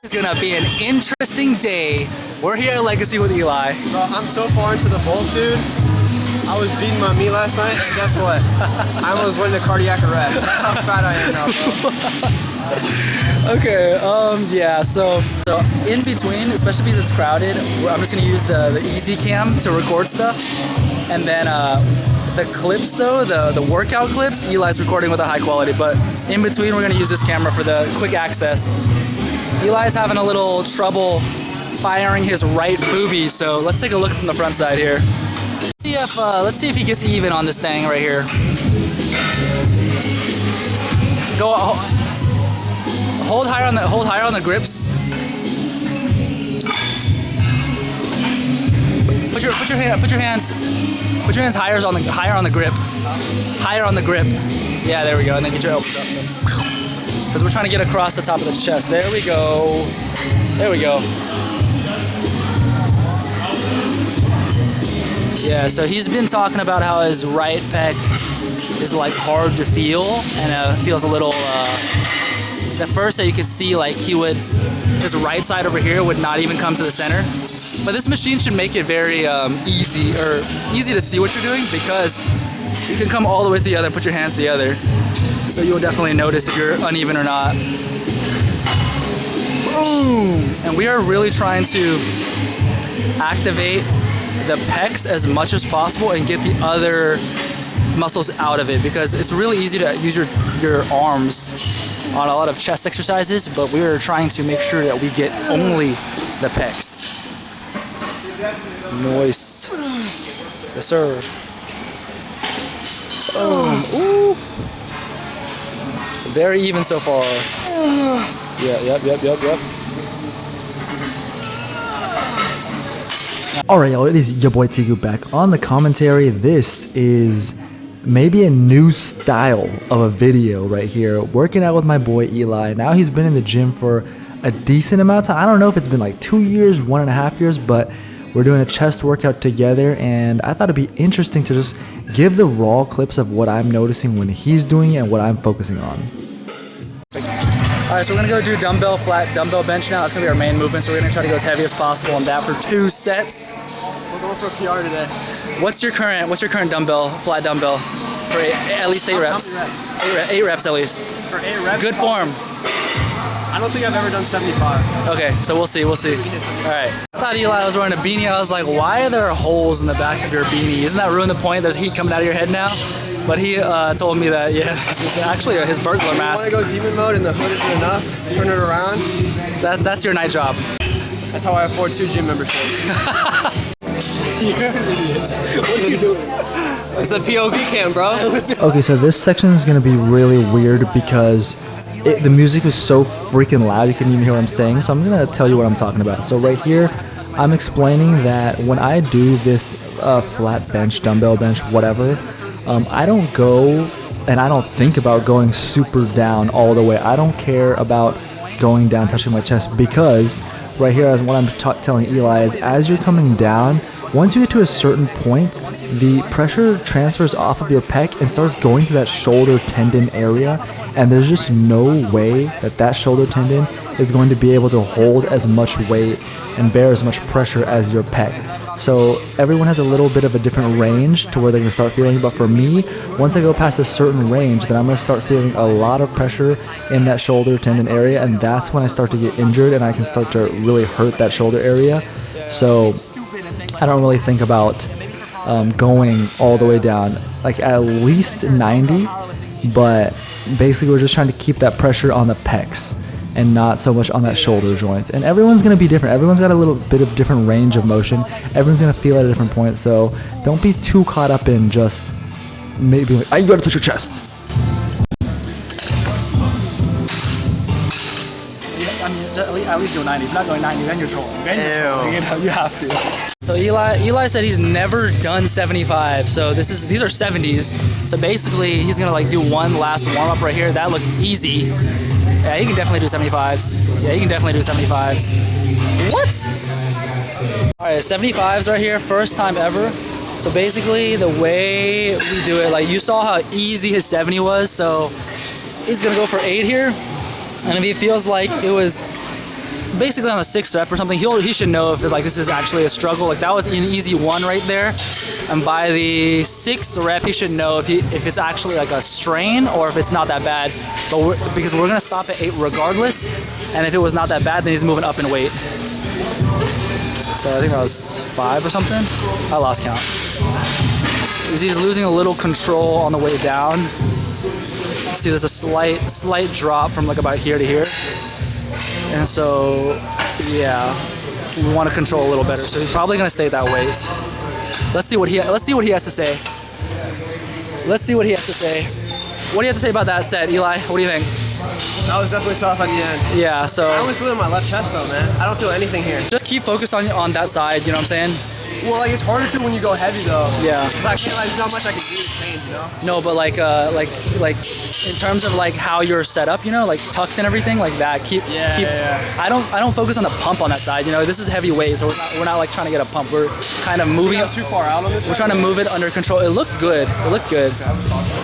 It's gonna be an interesting day. We're here at Legacy with Eli. Bro, I'm so far into the bulk, dude. I was beating my meat last night, and guess what? I almost went into cardiac arrest. That's how fat I am now, bro. Okay, yeah, so in between, especially because it's crowded, I'm just gonna use the easy cam to record stuff. And then the clips though, the workout clips, Eli's recording with a high quality, but in between we're gonna use this camera for the quick access. Eli's having a little trouble firing his right boobie, so let's take a look from the front side here. Let's see if he gets even on this thing right here. Go hold higher on the grips. Put your hands higher on the grip. Higher on the grip. Yeah, there we go. And then get your elbows up. Because we're trying to get across the top of the chest. There we go. There we go. Yeah, so he's been talking about how his right pec is like hard to feel and feels a little, at first that you could see like his right side over here would not even come to the center. But this machine should make it very easy to see what you're doing, because you can come all the way together and put your hands together. So you'll definitely notice if you're uneven or not. Boom! And we are really trying to activate the pecs as much as possible and get the other muscles out of it, because it's really easy to use your arms on a lot of chest exercises, but we are trying to make sure that we get only the pecs. Nice. Yes, sir. Ooh. Very even so far. Yeah, yep. Alright y'all, it is your boy Tigu back on the commentary. This is maybe a new style of a video right here. Working out with my boy Eli. Now he's been in the gym for a decent amount of time. I don't know if it's been like 2 years, 1.5 years, but we're doing a chest workout together, and I thought it'd be interesting to just give the raw clips of what I'm noticing when he's doing it and what I'm focusing on. Alright, so we're gonna go do flat dumbbell bench now. That's gonna be our main movement, so we're gonna try to go as heavy as possible on that for 2 sets. We're going for a PR today. What's your current flat dumbbell for at least 8 reps? 8 reps at least. For 8 reps? Good form. I don't think I've ever done 75. Okay, so we'll see. Alright. I thought Eli was wearing a beanie. I was like, why are there holes in the back of your beanie? Isn't that ruin the point? There's heat coming out of your head now? But he told me that, yeah, this is actually his burglar mask. You want to go demon mode and the hood isn't enough? Turn it around? That's your night job. That's how I afford 2 gym memberships. You're an idiot. What are you doing? It's a POV cam, bro. Okay, so this section is going to be really weird because the music is so freaking loud you can't even hear what I'm saying. So I'm going to tell you what I'm talking about. So right here, I'm explaining that when I do this flat bench, dumbbell bench, whatever, I don't go and I don't think about going super down all the way. I don't care about going down, touching my chest, because right here, as what I'm telling Eli is, as you're coming down, once you get to a certain point, the pressure transfers off of your pec and starts going to that shoulder tendon area, and there's just no way that shoulder tendon is going to be able to hold as much weight and bear as much pressure as your pec. So everyone has a little bit of a different range to where they're going to start feeling, but for me, once I go past a certain range, then I'm going to start feeling a lot of pressure in that shoulder tendon area, and that's when I start to get injured and I can start to really hurt that shoulder area. So I don't really think about going all the way down, like at least 90, but basically we're just trying to keep that pressure on the pecs and not so much on that shoulder joint. And everyone's going to be different. Everyone's got a little bit of different range of motion. Everyone's going to feel at a different point. So don't be too caught up in just maybe like, you got to touch your chest. I mean, at least go 90. If you're not going 90, then you're trolling. Then you have to. So Eli said he's never done 75. So these are 70s. So basically, he's gonna like do one last warm up right here. That looked easy. Yeah, he can definitely do 75s. Yeah, he can definitely do 75s. What? All right, 75s right here, first time ever. So basically, the way we do it, like you saw how easy his 70 was. So he's gonna go for 8 here. And if he feels like it was basically on the 6th rep or something, he should know if like this is actually a struggle. Like that was an easy 1 right there, and by the 6th rep he should know if it's actually like a strain or if it's not that bad. But because we're gonna stop at 8 regardless, and if it was not that bad, then he's moving up in weight. So I think that was 5 or something. I lost count. He's losing a little control on the way down. See, there's a slight drop from like about here to here, and so yeah, we want to control a little better. So he's probably gonna stay at that weight. Let's see what he has to say. Let's see what he has to say. What do you have to say about that set, Eli? What do you think? That was definitely tough at the end. Yeah. So I only feel it in my left chest though, man. I don't feel anything here. Just keep focused on that side. You know what I'm saying? Well, like it's harder to when you go heavy though. Yeah. Cause I can't, like, there's not much I can do to change, you know. No, but like in terms of like how you're set up, you know, like tucked and everything like that. Keep. I don't focus on the pump on that side. You know, this is heavy weight, so we're not like trying to get a pump. We're kind of moving it too far out on this. We're trying to move it under control. It looked good.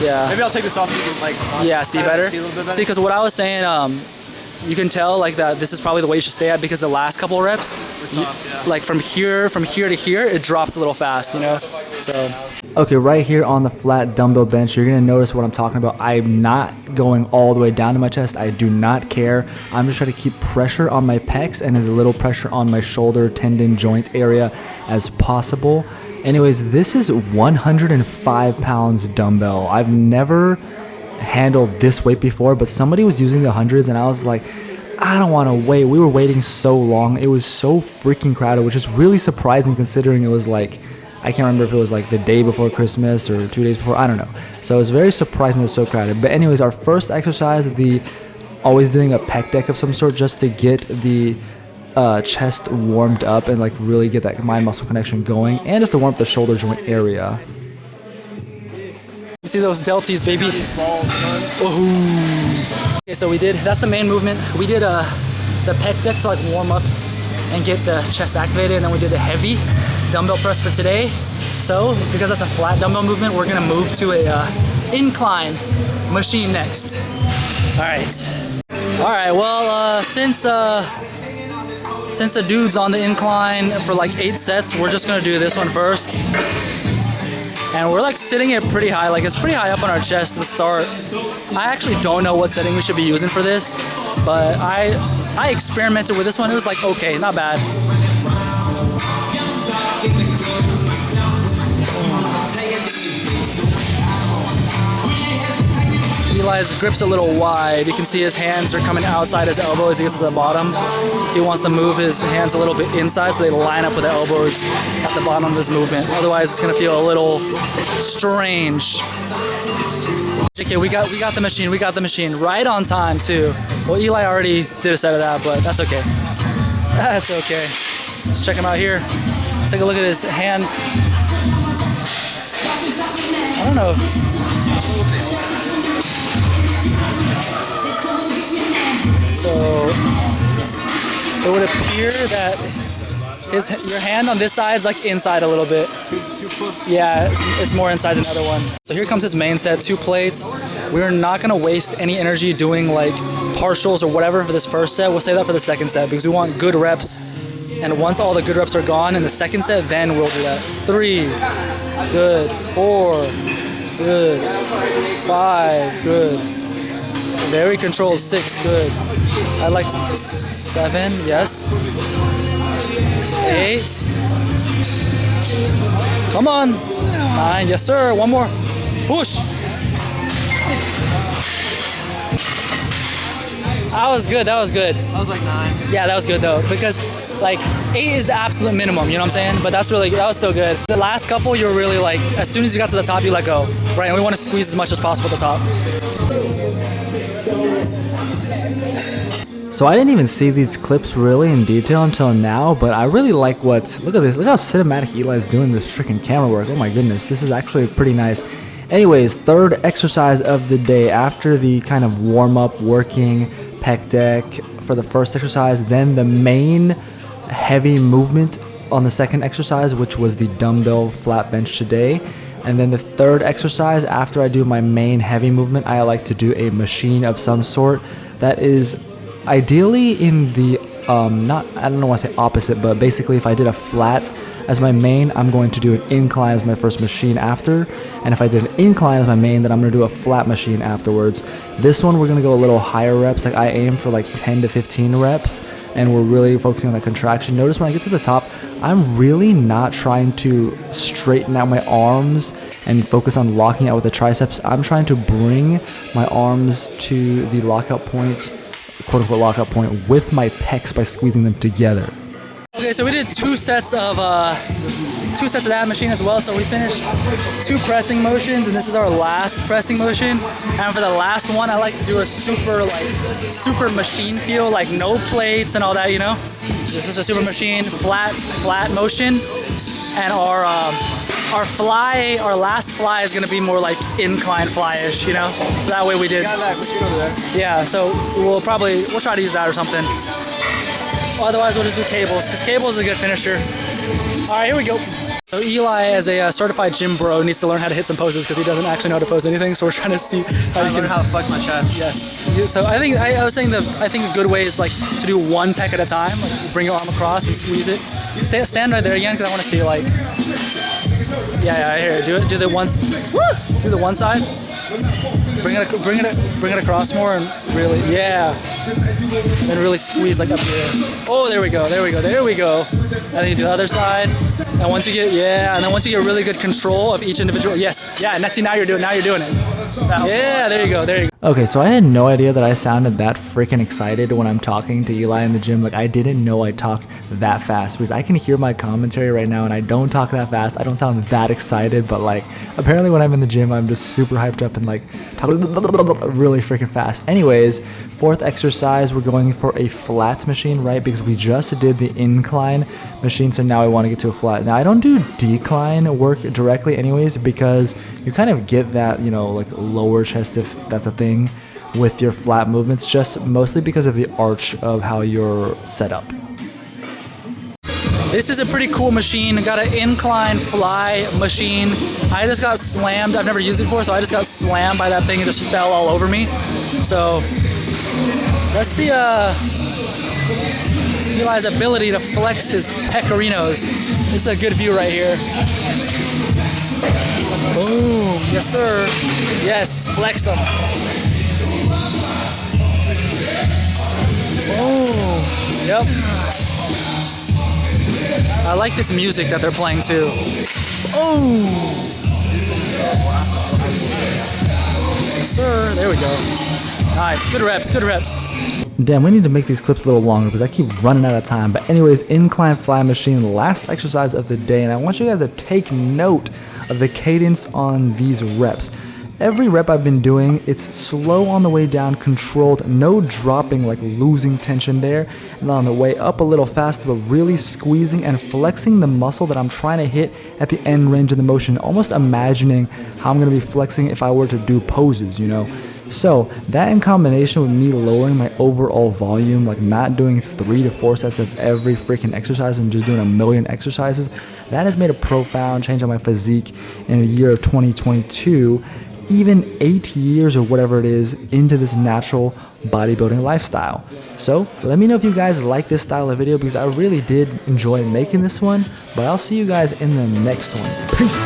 Yeah. Maybe I'll take this off so you can like. Yeah. See better. See a little bit better. See, because what I was saying, you can tell like that this is probably the way you should stay at, because the last couple of reps, like from here to here, it drops a little fast, you know. So. Okay, right here on the flat dumbbell bench, you're gonna notice what I'm talking about. I'm not going all the way down to my chest. I do not care. I'm just trying to keep pressure on my pecs and as little pressure on my shoulder, tendon, joint area as possible. Anyways, this is 105 pounds dumbbell. I've never handled this weight before, but somebody was using the hundreds and I was like, I don't want to wait. We were waiting so long. It was so freaking crowded, which is really surprising considering it was like, I can't remember if it was like the day before Christmas or 2 days before, I don't know. So it was very surprising it was so crowded. But anyways, our first exercise, always doing a pec deck of some sort just to get the chest warmed up and like really get that mind muscle connection going, and just to warm up the shoulder joint area. You see those delties, baby? Balls, son. Oh. Okay, so that's the main movement. We did the pec deck to like warm up and get the chest activated, and then we did a heavy dumbbell press for today. So because that's a flat dumbbell movement, we're gonna move to a incline machine next. All right. Well, since the dude's on the incline for like 8 sets, we're just gonna do this one first. And we're like sitting it pretty high, like it's pretty high up on our chest to the start. I actually don't know what setting we should be using for this, but I experimented with this one. It was like, okay, not bad. Eli's grip's a little wide. You can see his hands are coming outside his elbow as he gets to the bottom. He wants to move his hands a little bit inside so they line up with the elbows at the bottom of his movement. Otherwise, it's gonna feel a little strange. Okay, we got the machine. We got the machine right on time too. Well, Eli already did a set of that, but that's okay. That's okay. Let's check him out here. Let's take a look at his hand. I don't know if. So it would appear that your hand on this side is like inside a little bit. Too close. Yeah, it's more inside than the other one. So here comes his main set, 2 plates. We're not gonna waste any energy doing like partials or whatever for this first set. We'll save that for the second set because we want good reps. And once all the good reps are gone in the second set, then we'll do that. 3, good. 4, good. 5, good. Very controlled. 6, good. I like 7, yes. 8. Come on. 9, yes sir. One more. Push. That was good. That was like 9. Yeah, that was good though, because like 8 is the absolute minimum, you know what I'm saying? But that was still good. The last couple, you were really like, as soon as you got to the top, you let go, right? And we want to squeeze as much as possible at the top. So I didn't even see these clips really in detail until now, but I really like look at this, look how cinematic Eli's doing this freaking camera work. Oh my goodness, this is actually pretty nice. Anyways, third exercise of the day after the kind of warm-up working pec deck for the first exercise, then the main heavy movement on the second exercise, which was the dumbbell flat bench today. And then the third exercise, after I do my main heavy movement, I like to do a machine of some sort that is ideally in the not, I don't know why I say opposite, but basically if I did a flat as my main, I'm going to do an incline as my first machine after. And if I did an incline as my main, then I'm going to do a flat machine afterwards. This one, we're going to go a little higher reps. Like I aim for like 10 to 15 reps, and we're really focusing on the contraction. Notice when I get to the top, I'm really not trying to straighten out my arms and focus on locking out with the triceps. I'm trying to bring my arms to the lockout point, quote unquote lockout point, with my pecs by squeezing them together. Okay, so we did two sets of that machine as well. So we finished 2 pressing motions, and this is our last pressing motion. And for the last one, I like to do a super machine feel, like no plates and all that, you know. This is a super machine, flat motion, and our last fly is gonna be more like incline fly-ish, you know. So that way we did. Yeah, so we'll try to use that or something. Otherwise, we'll just do cables, because cables is a good finisher. All right, here we go. So Eli, as a certified gym bro, needs to learn how to hit some poses because he doesn't actually know how to pose anything. So we're trying to see how I learn how to flex my chest. Yes. So I was saying I think a good way is like to do one pec at a time. Like bring your arm across and squeeze it. Stand right there again because I want to see like. Yeah. Here, do it. Do the one side. Bring it across more and really, yeah. And really squeeze like up here. Oh, there we go. And then you do the other side. And once you get really good control of each individual, yes, yeah. And now you're doing it. Yeah, there you go. Okay, so I had no idea that I sounded that freaking excited when I'm talking to Eli in the gym. Like I didn't know I talk that fast, because I can hear my commentary right now and I don't talk that fast. I don't sound that excited, but like apparently when I'm in the gym, I'm just super hyped up and like talking really freaking fast. Anyways, 4th exercise, we're going for a flat machine, right? Because we just did the incline machine, so now I want to get to a flat. Now I don't do decline work directly anyways, because you kind of get that, you know, like lower chest, if that's a thing, with your flat movements, just mostly because of the arch of how you're set up. This is a pretty cool machine. Got an incline fly machine. I just got slammed. I've never used it before, so I just got slammed by that thing and just fell all over me. So let's see Eli's ability to flex his pecorinos. This is a good view right here. Boom. Yes, sir. Yes, flex them. Boom. Yep. I like this music that they're playing too. Oh! Yes, sir. There we go. Nice. Good reps. Damn, we need to make these clips a little longer because I keep running out of time. But anyways, incline fly machine, last exercise of the day. And I want you guys to take note of the cadence on these reps. Every rep I've been doing, it's slow on the way down, controlled, no dropping, like losing tension there, and on the way up a little faster, but really squeezing and flexing the muscle that I'm trying to hit at the end range of the motion, almost imagining how I'm going to be flexing if I were to do poses, you know. So that in combination with me lowering my overall volume, like not doing 3 to 4 sets of every freaking exercise and just doing a million exercises, that has made a profound change on my physique in the year of 2022, even 8 years or whatever it is into this natural bodybuilding lifestyle. So let me know if you guys like this style of video, because I really did enjoy making this one, but I'll see you guys in the next one. Peace.